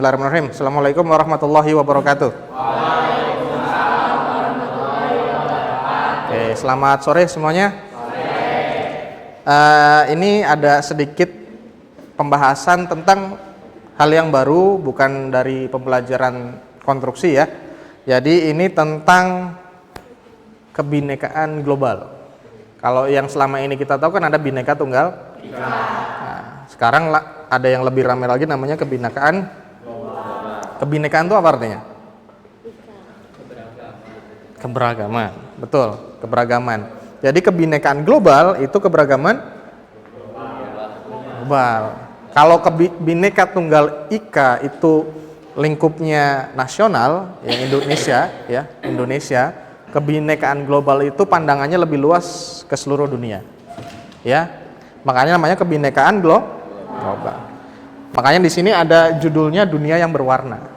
Bismillahirrahmanirrahim. Assalamualaikum warahmatullahi wabarakatuh. Oke, selamat sore semuanya. Ini ada sedikit pembahasan tentang hal yang baru, bukan dari pembelajaran konstruksi ya. Jadi ini tentang kebinekaan global. Kalau yang selama ini kita tahu kan ada Bhinneka Tunggal Ika. Nah, sekarang ada yang lebih ramai lagi namanya kebinekaan. Kebinekaan itu apa artinya? Keberagaman. Betul, keberagaman. Jadi kebinekaan global itu keberagaman global. Kalau Bhinneka Tunggal Ika itu lingkupnya nasional, yang Indonesia, ya Indonesia. Kebinekaan global itu pandangannya lebih luas ke seluruh dunia, ya. Makanya namanya kebinekaan global. Makanya di sini ada judulnya dunia yang berwarna.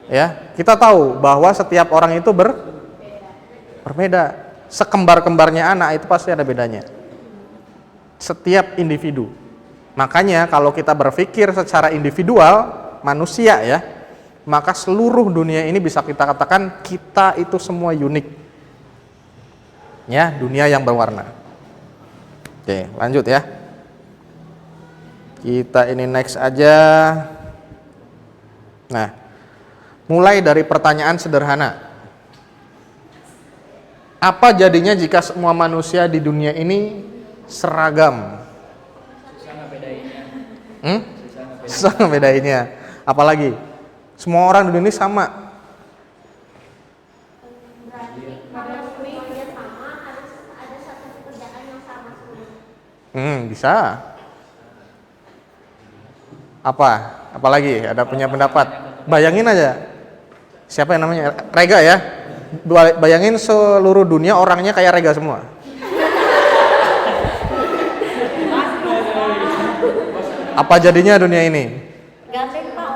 Ya, kita tahu bahwa setiap orang itu berbeda. Sekembar-kembarnya anak itu pasti ada bedanya. Setiap individu. Makanya kalau kita berpikir secara individual, manusia ya, maka seluruh dunia ini bisa kita katakan kita itu semua unik. Ya, dunia yang berwarna. Oke, lanjut ya. Kita ini next aja. Nah, mulai dari pertanyaan sederhana. Apa jadinya jika semua manusia di dunia ini seragam? Susah ngebedainnya. Apalagi semua orang di dunia ini sama. Bisa. Apalagi ada punya pendapat. Bayangin aja. Siapa yang namanya Rega ya? Bayangin seluruh dunia orangnya kayak Rega semua. Apa jadinya dunia ini? Ganteng Pak.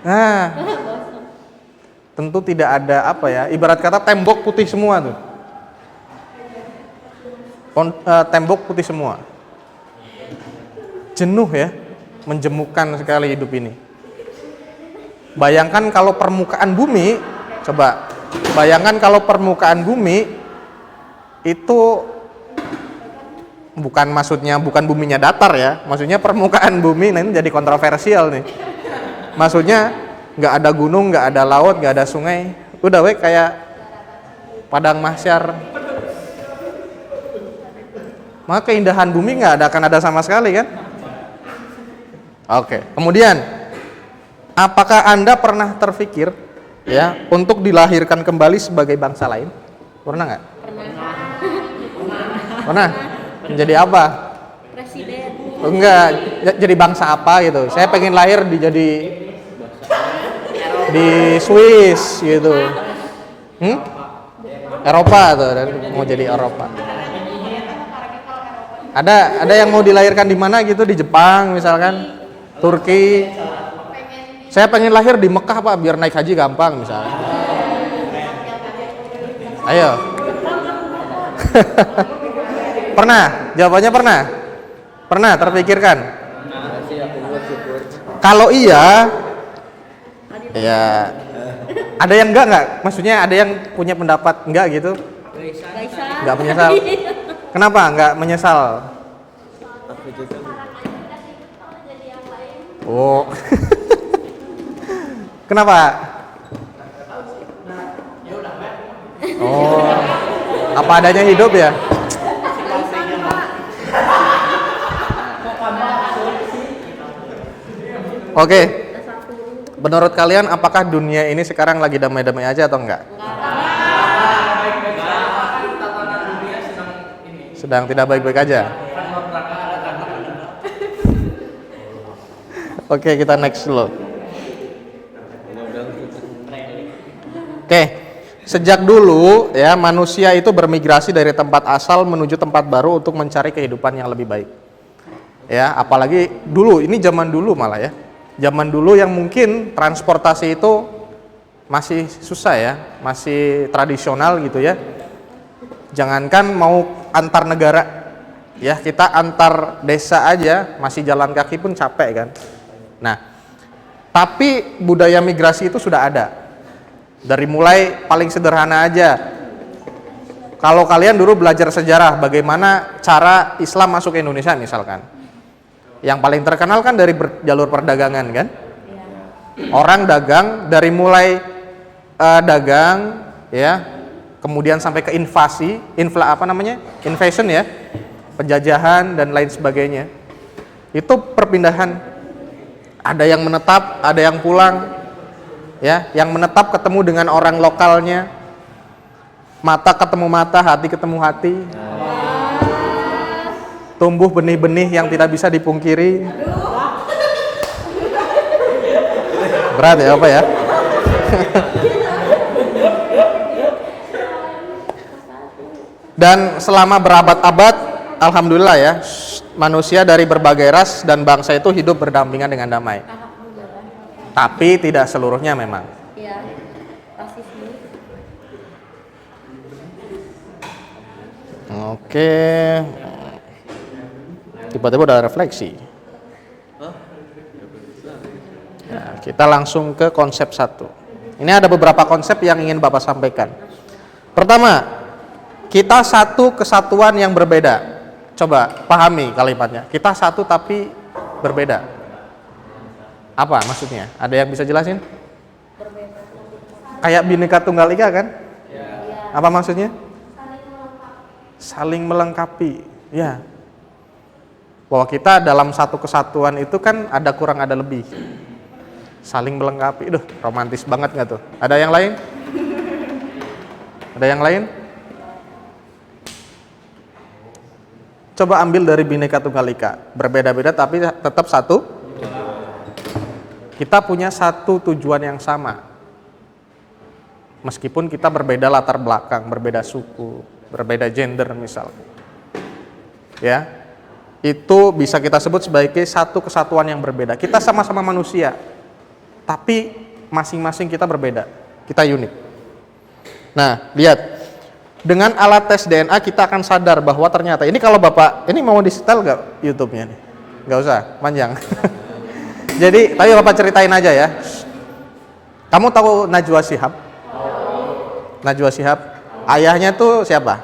Nah, tentu tidak ada apa ya, ibarat kata tembok putih semua tuh. Tembok putih semua. Jenuh ya, menjemukan sekali hidup ini. Bayangkan kalau permukaan bumi, coba bayangkan kalau permukaan bumi itu bukan buminya datar ya, maksudnya permukaan bumi. Nah ini jadi kontroversial nih. Maksudnya nggak ada gunung, nggak ada laut, nggak ada sungai, udah kayak padang mahsyar. Maka keindahan bumi nggak akan ada sama sekali kan? Oke. Kemudian, apakah Anda pernah terpikir ya untuk dilahirkan kembali sebagai bangsa lain? Pernah nggak? Pernah. Menjadi apa? Presiden. Enggak, jadi bangsa apa gitu. Saya pengen lahir di Swiss gitu. Eropa tuh, mau jadi Eropa. Ada yang mau dilahirkan di mana gitu, di Jepang misalkan, Turki. Saya pengen lahir di Mekah Pak, biar naik haji gampang misalnya. Ayo. Pernah? Jawabannya pernah? Pernah terpikirkan? Kalau iya, ya ada yang enggak? Maksudnya ada yang punya pendapat enggak gitu? Enggak menyesal. Kenapa enggak menyesal? Oh. Kenapa? Oh. Apa adanya hidup ya? Oke. Menurut kalian apakah dunia ini sekarang lagi damai-damai aja atau enggak? Sedang tidak baik-baik aja. Oke, kita next dulu. Oke. Sejak dulu ya manusia itu bermigrasi dari tempat asal menuju tempat baru untuk mencari kehidupan yang lebih baik. Ya, apalagi dulu, ini zaman dulu malah ya. Zaman dulu yang mungkin transportasi itu masih susah ya, masih tradisional gitu ya. Jangankan mau antar negara, Ya, kita antar desa aja masih jalan kaki pun capek kan. Nah, tapi budaya migrasi itu sudah ada. Dari mulai paling sederhana aja. Kalau kalian dulu belajar sejarah bagaimana cara Islam masuk ke Indonesia misalkan. Yang paling terkenal kan dari jalur perdagangan kan. Orang dagang dari mulai dagang ya, kemudian sampai ke invasion ya, penjajahan dan lain sebagainya. Itu perpindahan. Ada yang menetap, ada yang pulang. Ya, yang menetap ketemu dengan orang lokalnya. Mata ketemu mata, hati ketemu hati. Tumbuh benih-benih yang tidak bisa dipungkiri. Berat ya apa ya? Dan selama berabad-abad, alhamdulillah ya, manusia dari berbagai ras dan bangsa itu hidup berdampingan dengan damai. Tapi tidak seluruhnya memang. Iya. Rasisme. Oke. Tiba-tiba udah refleksi. Ya, kita langsung ke konsep satu. Ini ada beberapa konsep yang ingin Bapak sampaikan. Pertama, kita satu kesatuan yang berbeda. Coba pahami kalimatnya. Kita satu tapi berbeda. Apa maksudnya? Ada yang bisa jelasin? Kayak Bhinneka Tunggal Ika kan? Apa maksudnya? Saling melengkapi. Ya. Bahwa kita dalam satu kesatuan itu kan ada kurang ada lebih. Saling melengkapi. Duh, romantis banget nggak tuh? Ada yang lain? Ada yang lain? Coba ambil dari Bhinneka Tunggal Ika. Berbeda-beda tapi tetap satu. Kita punya satu tujuan yang sama. Meskipun kita berbeda latar belakang, berbeda suku, berbeda gender misalnya. Ya. Itu bisa kita sebut sebagai satu kesatuan yang berbeda. Kita sama-sama manusia. Tapi masing-masing kita berbeda. Kita unik. Nah, lihat. Dengan alat tes DNA kita akan sadar bahwa ternyata, ini kalau Bapak, ini mau di-setel nggak YouTube-nya nih? Nggak usah, panjang. Jadi, tapi Bapak ceritain aja ya. Kamu tahu Najwa Shihab? Najwa Shihab, ayahnya tuh siapa?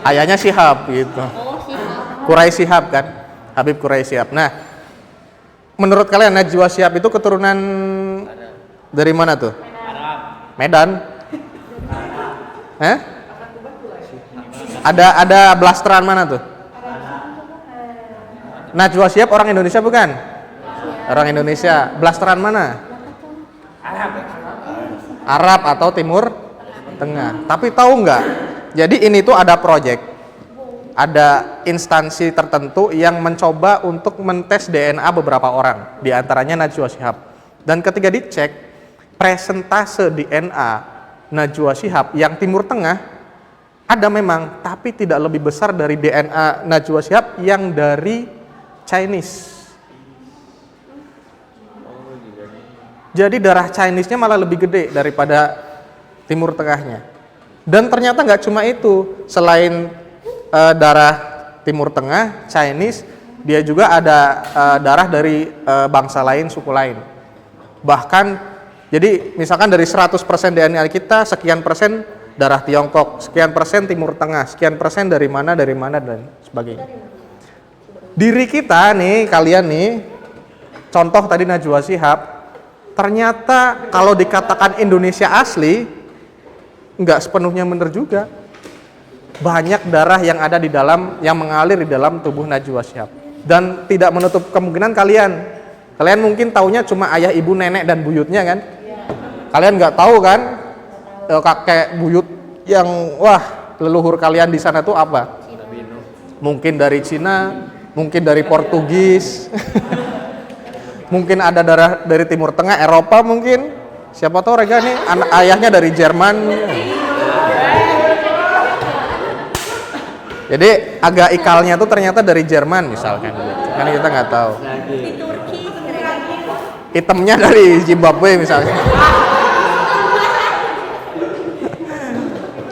Ayahnya Shihab gitu. Quraisy Shihab kan? Habib Quraisy Shihab. Nah, menurut kalian Najwa Shihab itu keturunan dari mana tuh? Medan. Ada blasteran mana tuh? Najwa Shihab orang Indonesia bukan? Orang Indonesia. Blasteran mana? Arab atau Timur Tengah. Tapi tahu nggak? Jadi ini tuh ada project, ada instansi tertentu yang mencoba untuk mentes DNA beberapa orang, diantaranya Najwa Shihab. Dan ketika dicek, presentase DNA Najwa Shihab yang Timur Tengah ada memang, tapi tidak lebih besar dari DNA Najwa Shihab yang dari Chinese. Jadi darah Chinese-nya malah lebih gede daripada Timur Tengahnya. Dan ternyata nggak cuma itu, selain darah Timur Tengah, Chinese, dia juga ada darah dari bangsa lain, suku lain. Bahkan, jadi misalkan dari 100% DNA kita, sekian persen darah Tiongkok, sekian persen Timur Tengah, sekian persen dari mana, dan sebagainya. Diri kita nih, kalian nih, contoh tadi Najwa Shihab, ternyata kalau dikatakan Indonesia asli, nggak sepenuhnya benar juga. Banyak darah yang ada di dalam, yang mengalir di dalam tubuh Najwa Shihab. Dan tidak menutup kemungkinan kalian mungkin taunya cuma ayah, ibu, nenek, dan buyutnya kan? Kalian nggak tahu kan? Kakek, buyut yang, wah, leluhur kalian di sana tuh apa? Mungkin dari Cina, mungkin dari Portugis, mungkin ada darah dari Timur Tengah, Eropa mungkin. Siapa tahu Rega nih ayahnya dari Jerman. Jadi agak ikalnya tuh ternyata dari Jerman misalkan gitu. Kan kita nggak tahu. Hitamnya dari Zimbabwe misalnya.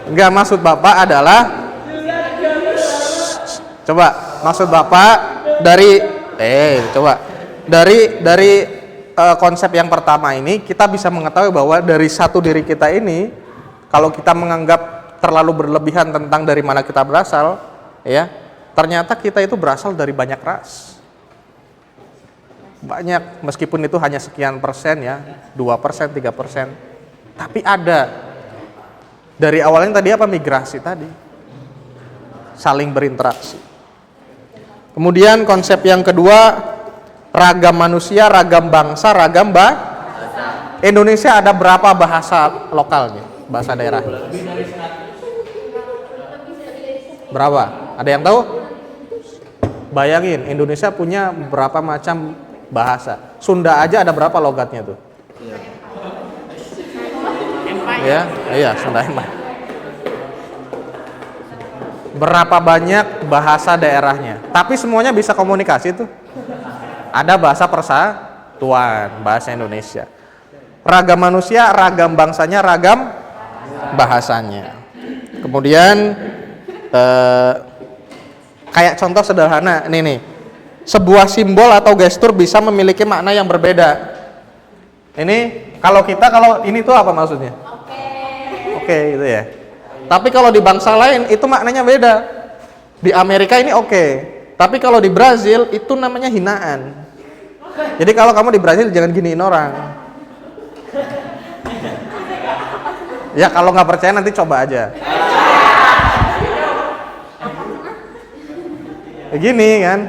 Enggak, maksud Bapak adalah Coba maksud Bapak dari coba dari konsep yang pertama ini kita bisa mengetahui bahwa dari satu diri kita ini, kalau kita menganggap terlalu berlebihan tentang dari mana kita berasal, ya, ternyata kita itu berasal dari banyak ras. Banyak, meskipun itu hanya sekian persen ya, 2%, 3%. Tapi ada. Dari awalnya tadi apa? Migrasi tadi. Saling berinteraksi. Kemudian konsep yang kedua, ragam manusia, ragam bangsa, ragam bahasa. Indonesia ada berapa bahasa lokalnya? Bahasa daerah. Berapa? Ada yang tahu? Bayangin, Indonesia punya berapa macam bahasa. Sunda aja ada berapa logatnya tuh? Iya, Sunda Empire. Berapa banyak bahasa daerahnya? Tapi semuanya bisa komunikasi tuh. Ada bahasa persatuan, bahasa Indonesia. Ragam manusia, ragam bangsanya, ragam bahasanya. Kemudian kayak contoh sederhana, nih. Sebuah simbol atau gestur bisa memiliki makna yang berbeda. Ini kalau ini tuh apa maksudnya? Oke, gitu ya. Tapi kalau di bangsa lain itu maknanya beda. Di Amerika ini oke. Tapi kalau di Brazil itu namanya hinaan. Jadi kalau kamu di Brazil jangan giniin orang. Ya kalau nggak percaya nanti coba aja. Begini kan.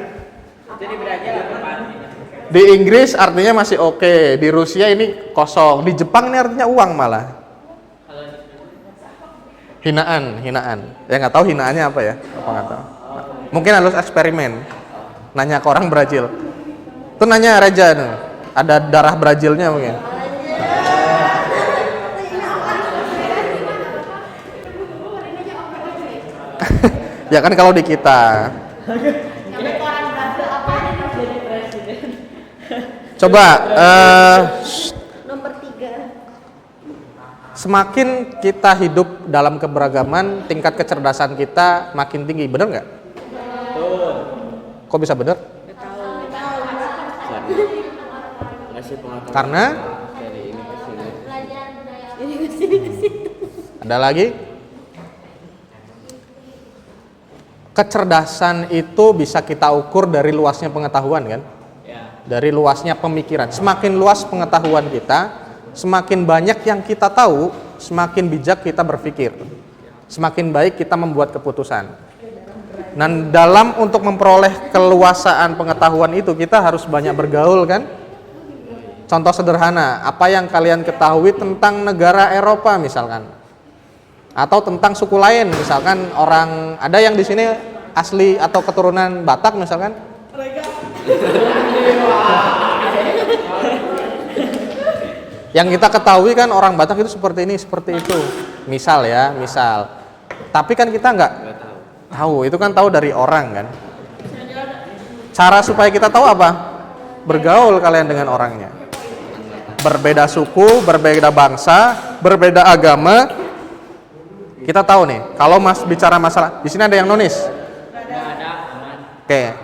Di Inggris artinya masih oke. Di Rusia ini kosong. Di Jepang ini artinya uang malah. Hinaan. Ya nggak tahu hinaannya apa ya? Apa nggak tahu. Mungkin harus eksperimen. Nanya ke orang Brazil. Tuh nanya Reja, ada darah Brazilnya mungkin. Ya kan kalau di kita. Coba Nomor 3. semakin kita hidup dalam keberagaman, tingkat kecerdasan kita makin tinggi, bener nggak? Kok bisa bener? Karena ada lagi, kecerdasan itu bisa kita ukur dari luasnya pengetahuan kan? Dari luasnya pemikiran. Semakin luas pengetahuan kita, semakin banyak yang kita tahu, semakin bijak kita berpikir. Semakin baik kita membuat keputusan. Dan dalam untuk memperoleh keluasaan pengetahuan itu kita harus banyak bergaul kan? Contoh sederhana, apa yang kalian ketahui tentang negara Eropa misalkan? Atau tentang suku lain, misalkan orang ada yang di sini asli atau keturunan Batak misalkan? Yang kita ketahui kan orang Batak itu seperti ini, seperti itu. Misal. Tapi kan kita nggak tahu, itu kan tahu dari orang kan. Cara supaya kita tahu apa? Bergaul kalian dengan orangnya. Berbeda suku, berbeda bangsa, berbeda agama. Kita tahu nih, kalau bicara masalah, di sini ada yang nonis? Oke.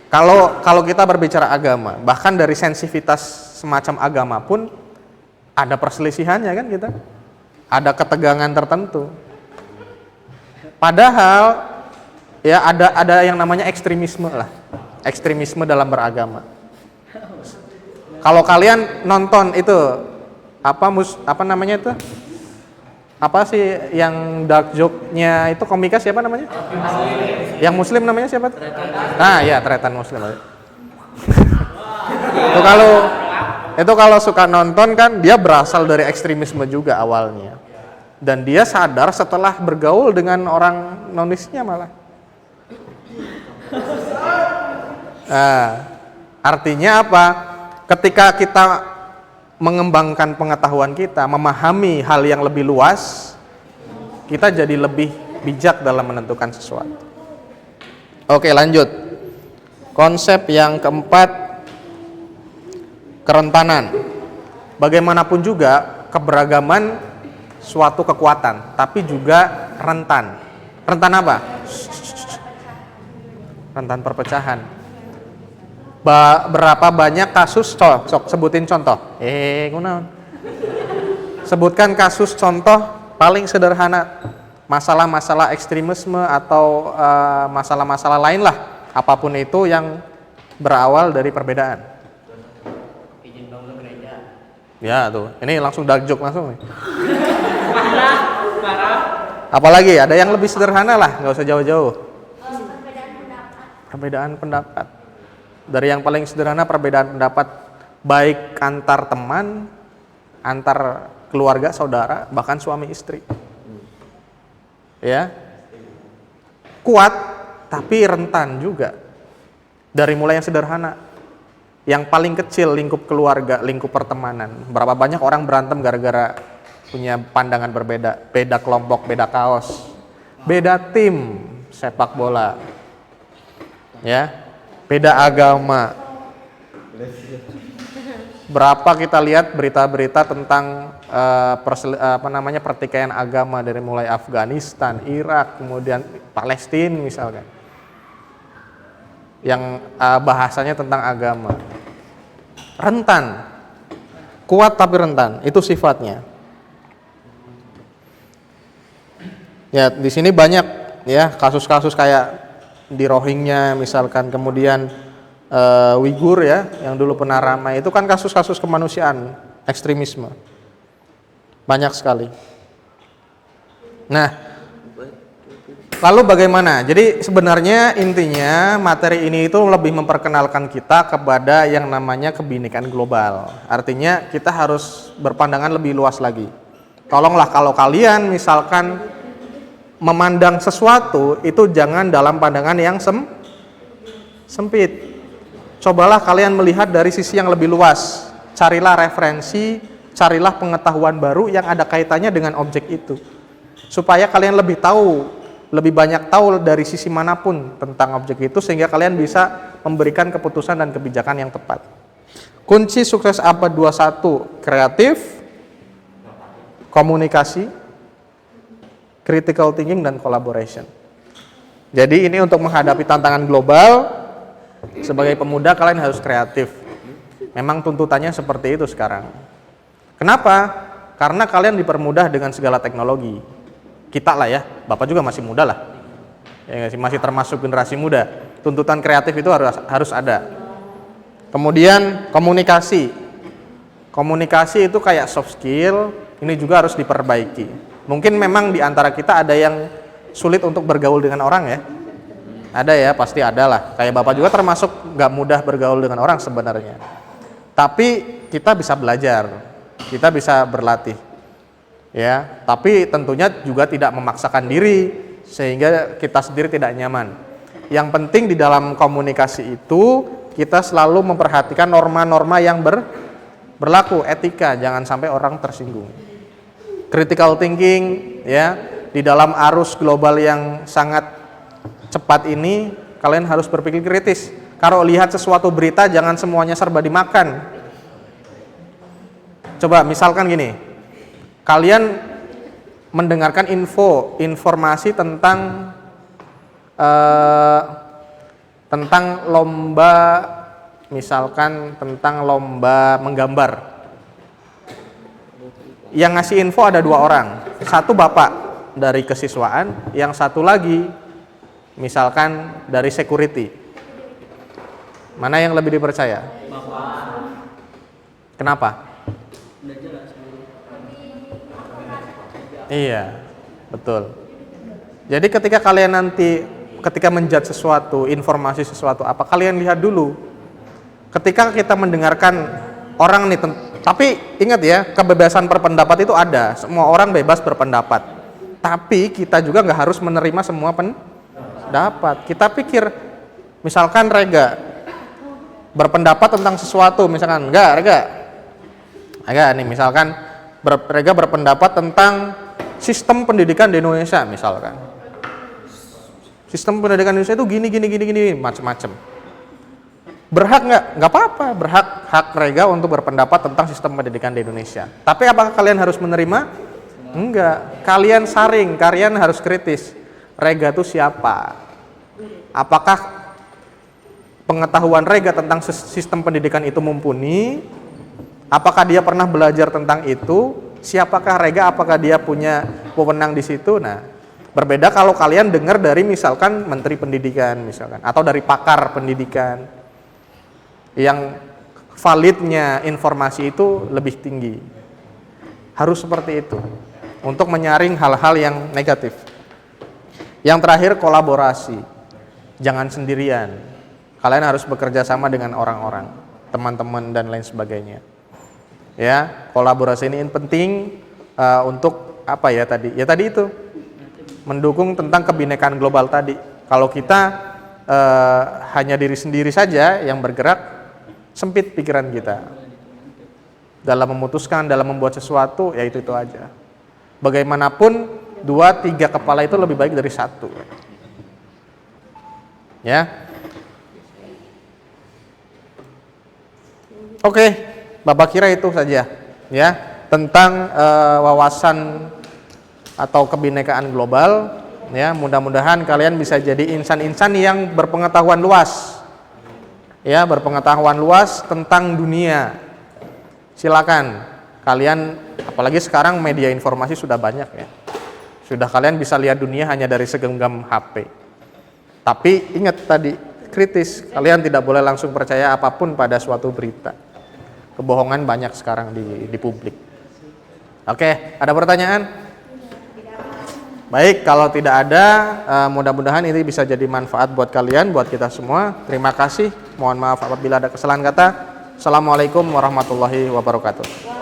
Kalau kita berbicara agama, bahkan dari sensitivitas semacam agama pun ada perselisihannya kan kita. Ada ketegangan tertentu. Padahal ya ada yang namanya ekstremisme lah. Ekstremisme dalam beragama. Kalau kalian nonton itu apa namanya itu? Apa sih yang dark joke-nya itu komika siapa namanya? Yang muslim namanya siapa? Nah, ya Tretan Muslim. Itu kalau suka nonton kan dia berasal dari ekstremisme juga awalnya. Dan dia sadar setelah bergaul dengan orang nonisnya malah. Nah, artinya apa? Ketika kita mengembangkan pengetahuan kita, memahami hal yang lebih luas, kita jadi lebih bijak dalam menentukan sesuatu. Oke, lanjut. Konsep yang keempat, kerentanan. Bagaimanapun juga keberagaman suatu kekuatan, tapi juga rentan. Rentan apa? rentan perpecahan. Berapa banyak kasus, sok sebutin contoh. Kunaon? Sebutkan kasus contoh paling sederhana, masalah-masalah ekstremisme atau masalah-masalah lain lah, apapun itu yang berawal dari perbedaan. Izin bangun gereja. Ya tuh, ini langsung dark joke langsung nih. Marah. Apalagi ada yang lebih sederhana lah, nggak usah jauh-jauh. Perbedaan pendapat. Dari yang paling sederhana, perbedaan pendapat baik antar teman, antar keluarga, saudara, bahkan suami istri. Ya. Kuat tapi rentan juga. Dari mulai yang sederhana, yang paling kecil lingkup keluarga, lingkup pertemanan. Berapa banyak orang berantem gara-gara punya pandangan berbeda, beda kelompok, beda kaos, beda tim sepak bola. Ya. Beda agama. Berapa kita lihat berita-berita tentang pertikaian agama dari mulai Afghanistan, Irak, kemudian Palestina misalkan, yang bahasanya tentang agama. Rentan, kuat tapi rentan, itu sifatnya. Ya, di sini banyak ya kasus-kasus kayak di Rohingya misalkan, kemudian Uighur ya yang dulu pernah ramai, itu kan kasus-kasus kemanusiaan, ekstremisme banyak sekali. Nah, lalu bagaimana? Jadi sebenarnya intinya materi ini itu lebih memperkenalkan kita kepada yang namanya kebinekaan global. Artinya kita harus berpandangan lebih luas lagi. Tolonglah kalau kalian misalkan memandang sesuatu itu jangan dalam pandangan yang sempit. Cobalah kalian melihat dari sisi yang lebih luas. Carilah referensi, carilah pengetahuan baru yang ada kaitannya dengan objek itu. Supaya kalian lebih tahu, lebih banyak tahu dari sisi manapun tentang objek itu, sehingga kalian bisa memberikan keputusan dan kebijakan yang tepat. Kunci sukses abad 21, kreatif, komunikasi, critical thinking, dan collaboration. Jadi ini untuk menghadapi tantangan global, sebagai pemuda kalian harus kreatif. Memang tuntutannya seperti itu sekarang. Kenapa? Karena kalian dipermudah dengan segala teknologi. Kita lah ya, Bapak juga masih muda lah. Ya, masih termasuk generasi muda. Tuntutan kreatif itu harus ada. Kemudian komunikasi. Komunikasi itu kayak soft skill, ini juga harus diperbaiki. Mungkin memang di antara kita ada yang sulit untuk bergaul dengan orang ya. Ada ya, pasti ada lah. Kayak Bapak juga termasuk gak mudah bergaul dengan orang sebenarnya. Tapi kita bisa belajar, kita bisa berlatih. Ya, tapi tentunya juga tidak memaksakan diri sehingga kita sendiri tidak nyaman. Yang penting di dalam komunikasi itu kita selalu memperhatikan norma-norma yang berlaku, etika, jangan sampai orang tersinggung. Critical thinking ya, di dalam arus global yang sangat cepat ini kalian harus berpikir kritis. Kalau lihat sesuatu berita jangan semuanya serba dimakan. Coba misalkan gini, kalian mendengarkan informasi tentang lomba, misalkan tentang lomba menggambar. Yang ngasih info ada 2 orang, satu bapak dari kesiswaan, yang satu lagi misalkan dari security. Mana yang lebih dipercaya? Bapak. Kenapa? Udah jelas. Iya, betul. Jadi ketika kalian nanti ketika menjudge sesuatu, informasi sesuatu apa, kalian lihat dulu. Ketika kita mendengarkan orang nih, tapi ingat ya, kebebasan berpendapat itu ada. Semua orang bebas berpendapat. Tapi kita juga nggak harus menerima semua pendapat. Kita pikir, misalkan Rega berpendapat tentang sesuatu, misalkan Rega nih, misalkan Rega berpendapat tentang sistem pendidikan di Indonesia, misalkan. Sistem pendidikan Indonesia itu gini, macam-macam. Berhak nggak? Nggak apa-apa, hak Rega untuk berpendapat tentang sistem pendidikan di Indonesia. Tapi apakah kalian harus menerima? Enggak. Kalian saring, kalian harus kritis. Rega itu siapa? Apakah pengetahuan Rega tentang sistem pendidikan itu mumpuni? Apakah dia pernah belajar tentang itu? Siapakah Rega? Apakah dia punya wewenang di situ? Nah, berbeda kalau kalian dengar dari misalkan Menteri Pendidikan misalkan, atau dari pakar pendidikan yang validnya informasi itu lebih tinggi. Harus seperti itu untuk menyaring hal-hal yang negatif. Yang terakhir, kolaborasi. Jangan sendirian. Kalian harus bekerja sama dengan orang-orang, teman-teman dan lain sebagainya. Ya, kolaborasi ini penting untuk apa ya tadi? Ya tadi itu mendukung tentang kebinekaan global tadi. Kalau kita hanya diri sendiri saja yang bergerak, sempit pikiran kita dalam memutuskan, dalam membuat sesuatu, ya itu aja. Bagaimanapun 2-3 kepala itu lebih baik dari 1. Ya. Oke, Bapak kira itu saja ya tentang wawasan atau kebinekaan global ya. Mudah-mudahan kalian bisa jadi insan-insan yang berpengetahuan luas. Ya, berpengetahuan luas tentang dunia. Silakan kalian, apalagi sekarang media informasi sudah banyak ya. Sudah kalian bisa lihat dunia hanya dari segenggam HP. Tapi ingat tadi, kritis. Kalian tidak boleh langsung percaya apapun pada suatu berita. Kebohongan banyak sekarang di publik. Oke, ada pertanyaan? Baik, kalau tidak ada, mudah-mudahan ini bisa jadi manfaat buat kalian, buat kita semua. Terima kasih. Mohon maaf apabila ada kesalahan kata. Assalamualaikum warahmatullahi wabarakatuh.